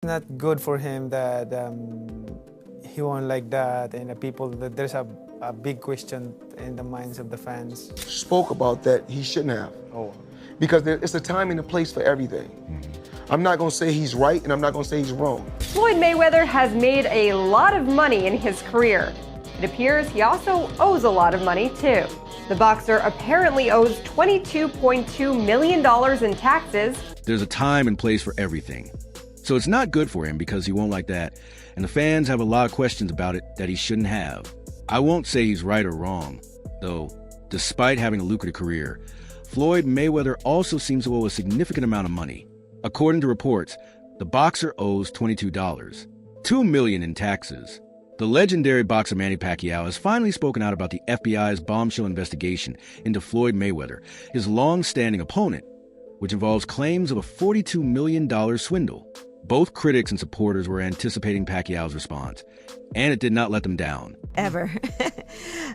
not good for him that he won like that, and there's a big question in the minds of the fans. Spoke about that he shouldn't have. Oh. Because it's a time and a place for everything. I'm not gonna say he's right, and I'm not gonna say he's wrong. Floyd Mayweather has made a lot of money in his career. It appears he also owes a lot of money, too. The boxer apparently owes $22.2 million in taxes. There's a time and place for everything. So it's not good for him because he won't like that, and the fans have a lot of questions about it that he shouldn't have. I won't say he's right or wrong, though, despite having a lucrative career, Floyd Mayweather also seems to owe a significant amount of money. According to reports, the boxer owes $22, $2 million in taxes. The legendary boxer Manny Pacquiao has finally spoken out about the FBI's bombshell investigation into Floyd Mayweather, his long-standing opponent, which involves claims of a $42 million swindle. Both critics and supporters were anticipating Pacquiao's response, and it did not let them down. Ever.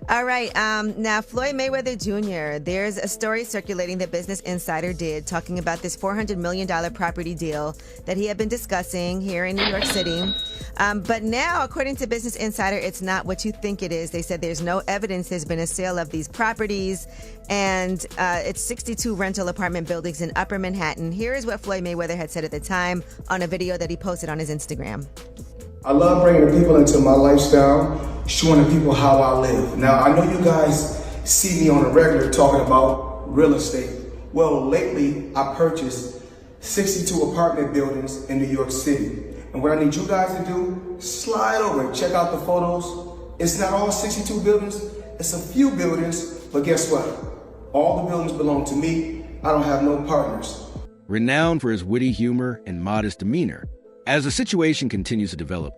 All right. Now, Floyd Mayweather Jr., there's a story circulating that Business Insider did talking about this $400 million property deal that he had been discussing here in New York City. But now, according to Business Insider, it's not what you think it is. They said there's no evidence there's been a sale of these properties, and it's 62 rental apartment buildings in Upper Manhattan. Here is what Floyd Mayweather had said at the time on a video that he posted on his Instagram. I love bringing the people into my lifestyle, showing the people how I live. Now, I know you guys see me on a regular talking about real estate. Well, lately, I purchased 62 apartment buildings in New York City. And what I need you guys to do, slide over and check out the photos. It's not all 62 buildings, it's a few buildings, but guess what? All the buildings belong to me. I don't have no partners. Renowned for his witty humor and modest demeanor, as the situation continues to develop,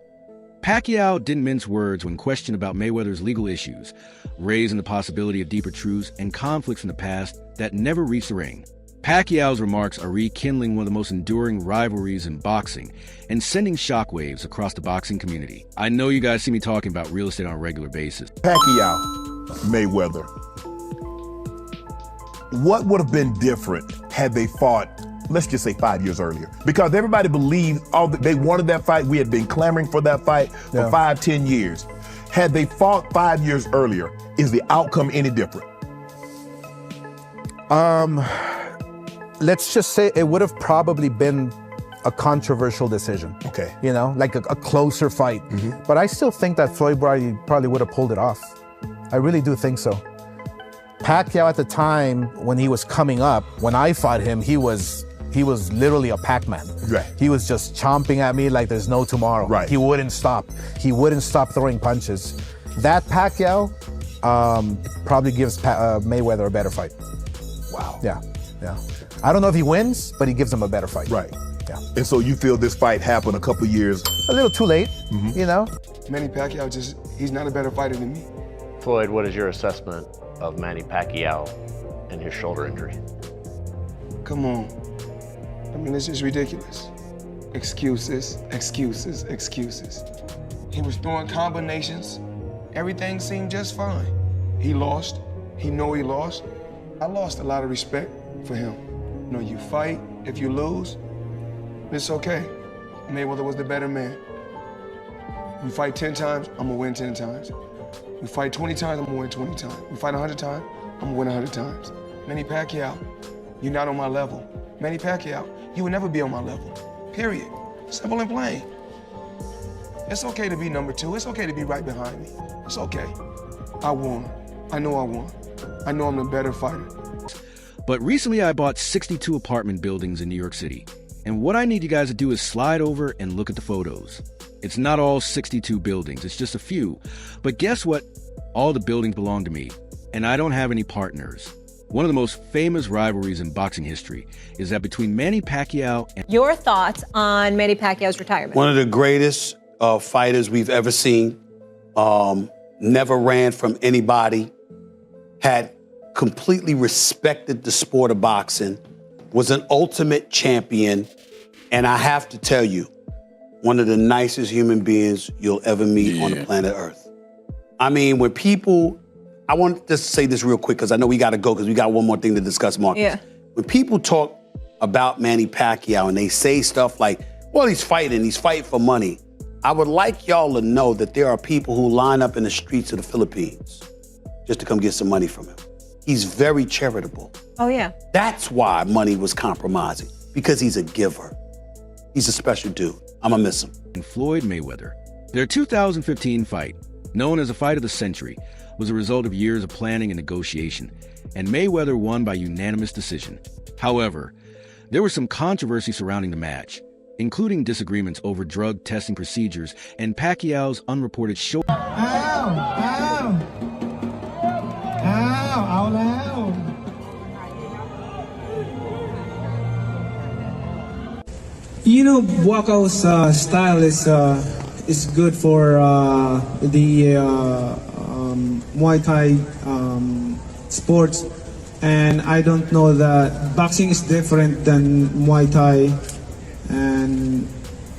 Pacquiao didn't mince words when questioned about Mayweather's legal issues, raising the possibility of deeper truths and conflicts from the past that never reached the ring. Pacquiao's remarks are rekindling one of the most enduring rivalries in boxing and sending shockwaves across the boxing community. I know you guys see me talking about real estate on a regular basis. Pacquiao, Mayweather. What would have been different had they fought, let's just say 5 years earlier? Because everybody believed they wanted that fight. We had been clamoring for that fight for 5-10 years. Had they fought 5 years earlier, is the outcome any different? Let's just say it would have probably been a controversial decision. Okay. You know, like a closer fight. But I still think that Floyd probably would have pulled it off. I really do think so. Pacquiao at the time when he was coming up, when I fought him, he was literally a Pac-Man. Right. He was just chomping at me like there's no tomorrow. Right. He wouldn't stop. He wouldn't stop throwing punches. That Pacquiao probably gives Mayweather a better fight. Wow. Yeah. I don't know if he wins, but he gives him a better fight. Right. Yeah. And so you feel this fight happened a couple years? A little too late, you know? Manny Pacquiao he's not a better fighter than me. Floyd, what is your assessment of Manny Pacquiao and his shoulder injury? Come on. I mean, it's just ridiculous. Excuses, excuses, excuses. He was throwing combinations. Everything seemed just fine. He lost. He know he lost. I lost a lot of respect for him. You know, you fight. If you lose, it's okay. Mayweather was the better man. We fight 10 times, I'm gonna win 10 times. We fight 20 times, I'm gonna win 20 times. We fight 100 times, I'm gonna win 100 times. Manny Pacquiao, you're not on my level. Manny Pacquiao, you will never be on my level, period. Simple and plain. It's okay to be number 2. It's okay to be right behind me. It's okay. I won. I know I won. I know I'm the better fighter. But recently I bought 62 apartment buildings in New York City. And what I need you guys to do is slide over and look at the photos. It's not all 62 buildings, it's just a few. But guess what? All the buildings belong to me, and I don't have any partners. One of the most famous rivalries in boxing history is that between Manny Pacquiao and... Your thoughts on Manny Pacquiao's retirement? One of the greatest fighters we've ever seen. Never ran from anybody. Had completely respected the sport of boxing. Was an ultimate champion. And I have to tell you, one of the nicest human beings you'll ever meet on the planet Earth. I mean, when people... I want to say this real quick because I know we got to go because we got one more thing to discuss, Marcus. Yeah. When people talk about Manny Pacquiao and they say stuff like, Well, he's fighting for money. I would like y'all to know that there are people who line up in the streets of the Philippines just to come get some money from him. He's very charitable. Oh, yeah. That's why money was compromising, because he's a giver. He's a special dude. I'm gonna miss him. And Floyd Mayweather. Their 2015 fight, known as a fight of the century, was a result of years of planning and negotiation, and Mayweather won by unanimous decision. However, there was some controversy surrounding the match, including disagreements over drug testing procedures and Pacquiao's unreported show. You know, Pacquiao's style is good for the Muay Thai sports, and I don't know that boxing is different than Muay Thai, and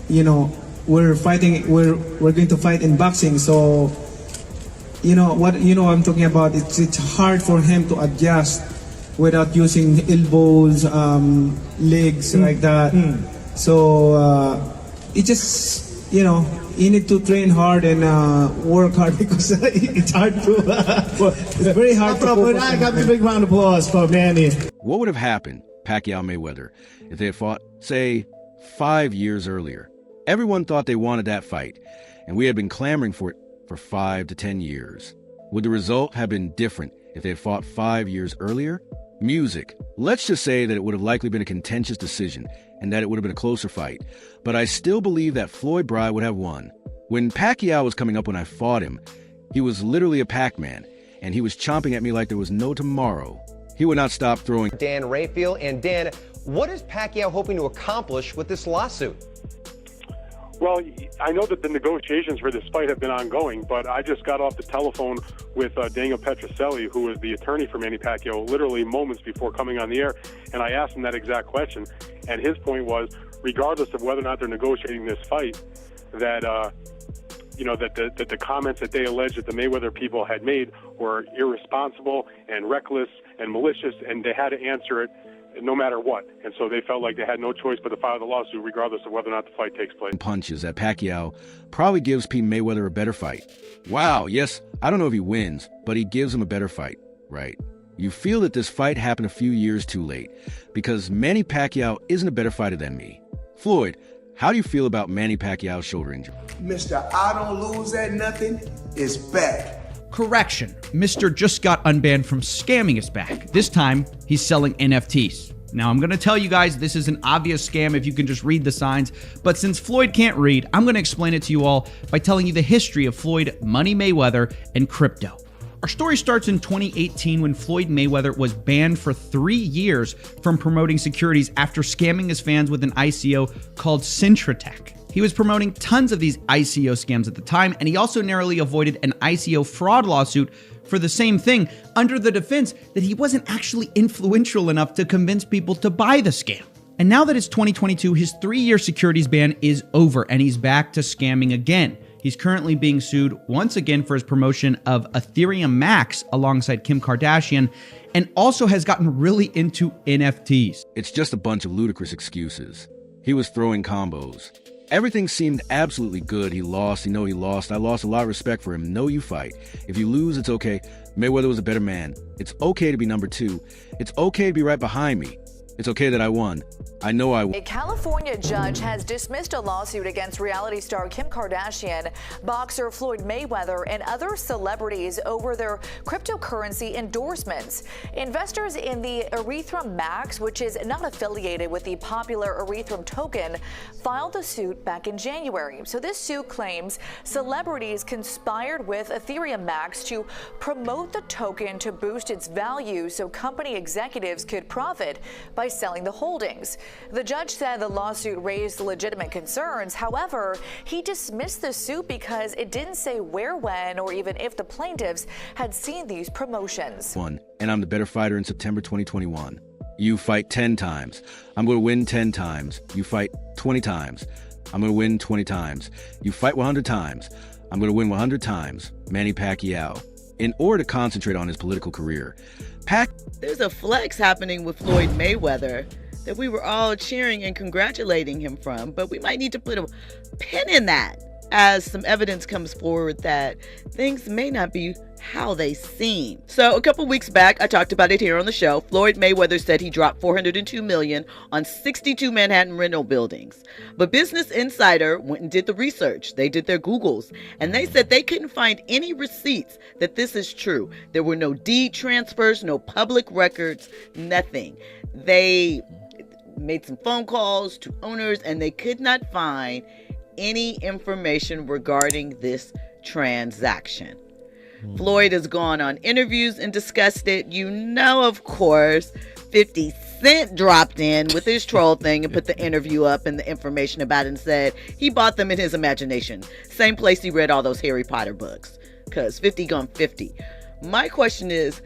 you know we're going to fight in boxing, so you know what I'm talking about. It's hard for him to adjust without using elbows, legs like that. So it just, you need to train hard and work hard because it's hard to. It's very hard to. I got the big round of applause for Manny. What would have happened, Pacquiao Mayweather, if they had fought, say, 5 years earlier? Everyone thought they wanted that fight, and we had been clamoring for it for 5 to 10 years. Would the result have been different if they had fought 5 years earlier? Music. Let's just say that it would have likely been a contentious decision and that it would have been a closer fight, but I still believe that Floyd Bry would have won. When Pacquiao was coming up when I fought him, he was literally a Pac-Man, and he was chomping at me like there was no tomorrow. He would not stop throwing. Dan Raphael. And Dan, what is Pacquiao hoping to accomplish with this lawsuit? Well, I know that the negotiations for this fight have been ongoing, but I just got off the telephone with Daniel Petrocelli, who is the attorney for Manny Pacquiao, literally moments before coming on the air, and I asked him that exact question. And his point was, regardless of whether or not they're negotiating this fight, that that the comments that they alleged that the Mayweather people had made were irresponsible and reckless and malicious, and they had to answer it no matter what. And so they felt like they had no choice but to file the lawsuit regardless of whether or not the fight takes place. Punches that Pacquiao probably gives Pete Mayweather a better fight. Wow, yes, I don't know if he wins, but he gives him a better fight, right? You feel that this fight happened a few years too late because Manny Pacquiao isn't a better fighter than me. Floyd, how do you feel about Manny Pacquiao's shoulder injury? Mr. I don't lose at nothing is back. Correction, Mr. just got unbanned from scamming is back. This time, he's selling NFTs. Now, I'm going to tell you guys this is an obvious scam if you can just read the signs, but since Floyd can't read, I'm going to explain it to you all by telling you the history of Floyd, Money Mayweather, and crypto. Our story starts in 2018 when Floyd Mayweather was banned for 3 years from promoting securities after scamming his fans with an ICO called Syntratech. He was promoting tons of these ICO scams at the time, and he also narrowly avoided an ICO fraud lawsuit for the same thing under the defense that he wasn't actually influential enough to convince people to buy the scam. And now that it's 2022, his 3-year securities ban is over, and he's back to scamming again. He's currently being sued once again for his promotion of Ethereum Max alongside Kim Kardashian, and also has gotten really into NFTs. It's just a bunch of ludicrous excuses. He was throwing combos. Everything seemed absolutely good. He lost. He lost. I lost a lot of respect for him. No, you fight. If you lose, it's okay. Mayweather was a better man. It's okay to be number 2. It's okay to be right behind me. It's okay that I won. I know I won. A California judge has dismissed a lawsuit against reality star Kim Kardashian, boxer Floyd Mayweather, and other celebrities over their cryptocurrency endorsements. Investors in the Ethereum Max, which is not affiliated with the popular Ethereum token, filed the suit back in January. So this suit claims celebrities conspired with Ethereum Max to promote the token to boost its value so company executives could profit by selling the holdings. The judge said the lawsuit raised legitimate concerns. However, he dismissed the suit because it didn't say where, when, or even if the plaintiffs had seen these promotions. And I'm the better fighter in September 2021. You fight 10 times. I'm going to win 10 times. You fight 20 times. I'm going to win 20 times. You fight 100 times. I'm going to win 100 times. Manny Pacquiao. In order to concentrate on his political career, There's a flex happening with Floyd Mayweather. that we were all cheering and congratulating him from, but we might need to put a pin in that as some evidence comes forward that things may not be how they seem. So a couple weeks back, I talked about it here on the show. Floyd Mayweather said he dropped $402 million on 62 Manhattan rental buildings. But Business Insider went and did the research. They did their Googles, and they said they couldn't find any receipts that this is true. There were no deed transfers, no public records, nothing. They made some phone calls to owners, and they could not find any information regarding this transaction. Floyd has gone on interviews and discussed it. You know, of course, 50 Cent dropped in with his troll thing and put the interview up and the information about it and said he bought them in his imagination. Same place he read all those Harry Potter books, because 50 gone 50. My question is,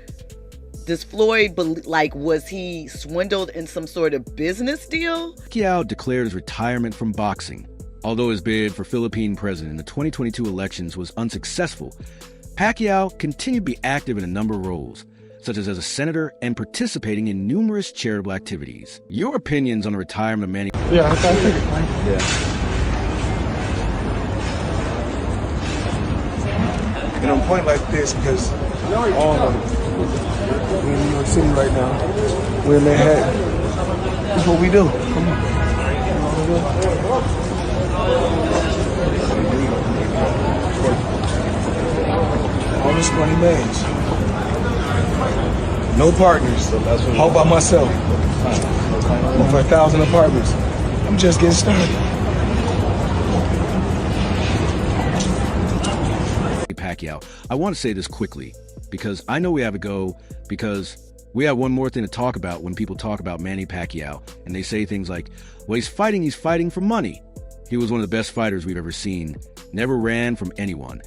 does Floyd, was he swindled in some sort of business deal? Pacquiao declared his retirement from boxing. Although his bid for Philippine president in the 2022 elections was unsuccessful, Pacquiao continued to be active in a number of roles, such as a senator and participating in numerous charitable activities. Your opinions on the retirement of Manny? Yeah, I think. And on a point like this, because all of us, we're in New York City right now. We're in Manhattan. That's what we do. Come on. All this money made. No partners. All by myself. Over 1,000 apartments. I'm just getting started. Pacquiao, I want to say this quickly because I know we have to go because we have one more thing to talk about when people talk about Manny Pacquiao and they say things like, well, he's fighting for money. He was one of the best fighters we've ever seen. Never ran from anyone.